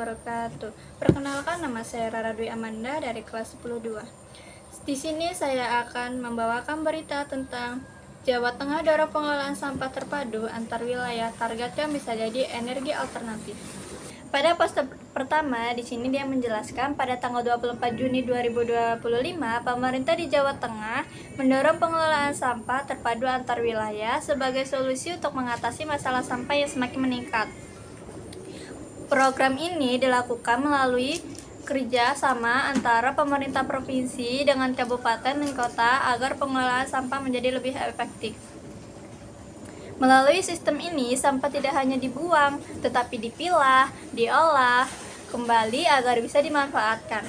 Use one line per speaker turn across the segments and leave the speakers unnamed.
wabarakatuh. Perkenalkan, nama saya Rara Dwi Amanda dari kelas 10-2. Di sini saya akan membawakan berita tentang Jawa Tengah dorong pengelolaan sampah terpadu antar wilayah, targetkan bisa jadi energi alternatif. Pada poster pertama, di sini dia menjelaskan pada tanggal 24 Juni 2025, pemerintah di Jawa Tengah mendorong pengelolaan sampah terpadu antar wilayah sebagai solusi untuk mengatasi masalah sampah yang semakin meningkat. Program ini dilakukan melalui kerja sama antara pemerintah provinsi dengan kabupaten dan kota agar pengelolaan sampah menjadi lebih efektif. Melalui sistem ini, sampah tidak hanya dibuang, tetapi dipilah, diolah kembali agar bisa dimanfaatkan.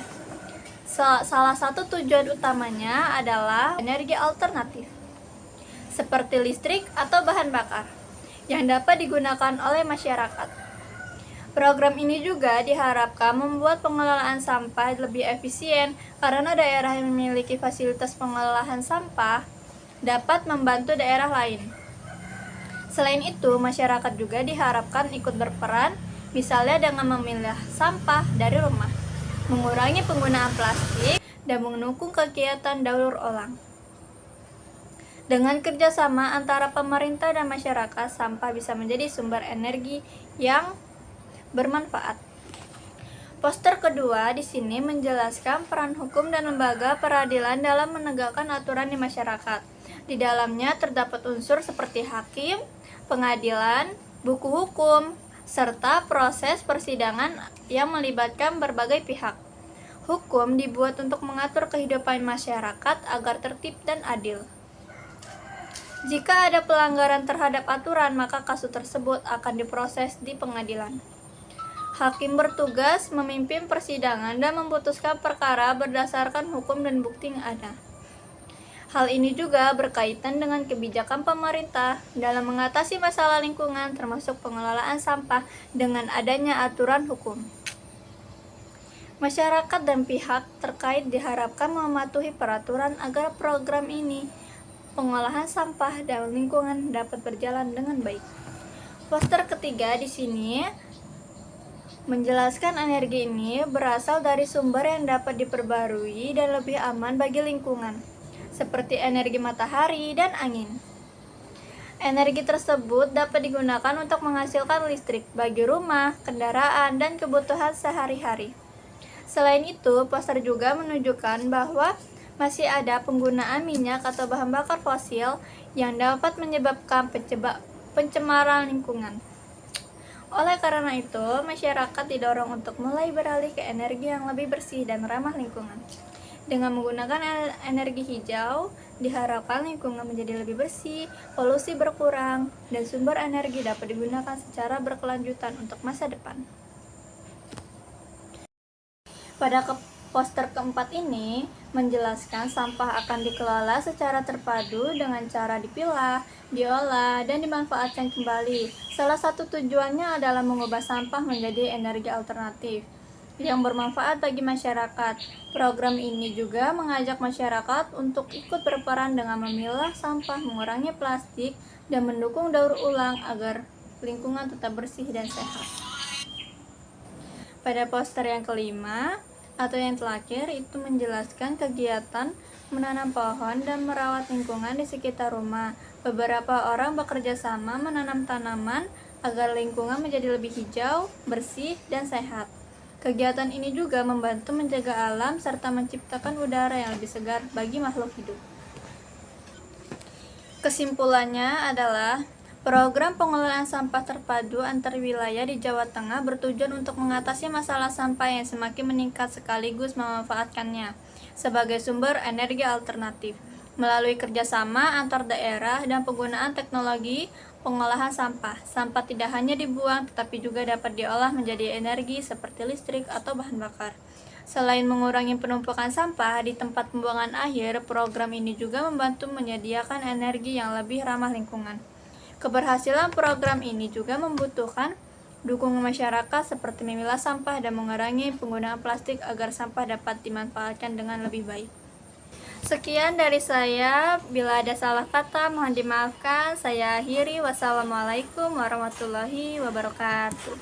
Salah satu tujuan utamanya adalah energi alternatif, seperti listrik atau bahan bakar, yang dapat digunakan oleh masyarakat. Program ini juga diharapkan membuat pengelolaan sampah lebih efisien karena daerah yang memiliki fasilitas pengelolaan sampah dapat membantu daerah lain. Selain itu, masyarakat juga diharapkan ikut berperan, misalnya dengan memilah sampah dari rumah, mengurangi penggunaan plastik, dan mendukung kegiatan daur ulang. Dengan kerjasama antara pemerintah dan masyarakat, sampah bisa menjadi sumber energi yang bermanfaat. Poster kedua di sini menjelaskan peran hukum dan lembaga peradilan dalam menegakkan aturan di masyarakat. Di dalamnya terdapat unsur seperti hakim, pengadilan, buku hukum, serta proses persidangan yang melibatkan berbagai pihak. Hukum dibuat untuk mengatur kehidupan masyarakat agar tertib dan adil. Jika ada pelanggaran terhadap aturan, maka kasus tersebut akan diproses di pengadilan. Hakim bertugas memimpin persidangan dan memutuskan perkara berdasarkan hukum dan bukti yang ada. Hal ini juga berkaitan dengan kebijakan pemerintah dalam mengatasi masalah lingkungan, termasuk pengelolaan sampah dengan adanya aturan hukum. Masyarakat dan pihak terkait diharapkan mematuhi peraturan agar program ini, pengolahan sampah dan lingkungan, dapat berjalan dengan baik. Poster ketiga di sini menjelaskan energi ini berasal dari sumber yang dapat diperbarui dan lebih aman bagi lingkungan, seperti energi matahari dan angin. Energi tersebut dapat digunakan untuk menghasilkan listrik bagi rumah, kendaraan, dan kebutuhan sehari-hari. Selain itu, poster juga menunjukkan bahwa masih ada penggunaan minyak atau bahan bakar fosil yang dapat menyebabkan pencemaran lingkungan. Oleh karena itu, masyarakat didorong untuk mulai beralih ke energi yang lebih bersih dan ramah lingkungan. Dengan menggunakan energi hijau, diharapkan lingkungan menjadi lebih bersih, polusi berkurang, dan sumber energi dapat digunakan secara berkelanjutan untuk masa depan. Pada poster keempat ini menjelaskan sampah akan dikelola secara terpadu dengan cara dipilah, diolah, dan dimanfaatkan kembali. Salah satu tujuannya adalah mengubah sampah menjadi energi alternatif yang bermanfaat bagi masyarakat. Program ini juga mengajak masyarakat untuk ikut berperan dengan memilah sampah, mengurangi plastik, dan mendukung daur ulang agar lingkungan tetap bersih dan sehat. Pada poster yang kelima atau yang terakhir itu menjelaskan kegiatan menanam pohon dan merawat lingkungan di sekitar rumah. Beberapa orang bekerja sama menanam tanaman agar lingkungan menjadi lebih hijau, bersih, dan sehat. Kegiatan ini juga membantu menjaga alam serta menciptakan udara yang lebih segar bagi makhluk hidup. Kesimpulannya adalah program pengelolaan sampah terpadu antar wilayah di Jawa Tengah bertujuan untuk mengatasi masalah sampah yang semakin meningkat sekaligus memanfaatkannya sebagai sumber energi alternatif. Melalui kerjasama antar daerah dan penggunaan teknologi pengolahan sampah, sampah tidak hanya dibuang tetapi juga dapat diolah menjadi energi seperti listrik atau bahan bakar. Selain mengurangi penumpukan sampah di tempat pembuangan akhir, program ini juga membantu menyediakan energi yang lebih ramah lingkungan. Keberhasilan program ini juga membutuhkan dukungan masyarakat seperti memilah sampah dan mengurangi penggunaan plastik agar sampah dapat dimanfaatkan dengan lebih baik. Sekian dari saya, bila ada salah kata mohon dimaafkan. Saya akhiri, wassalamualaikum warahmatullahi wabarakatuh.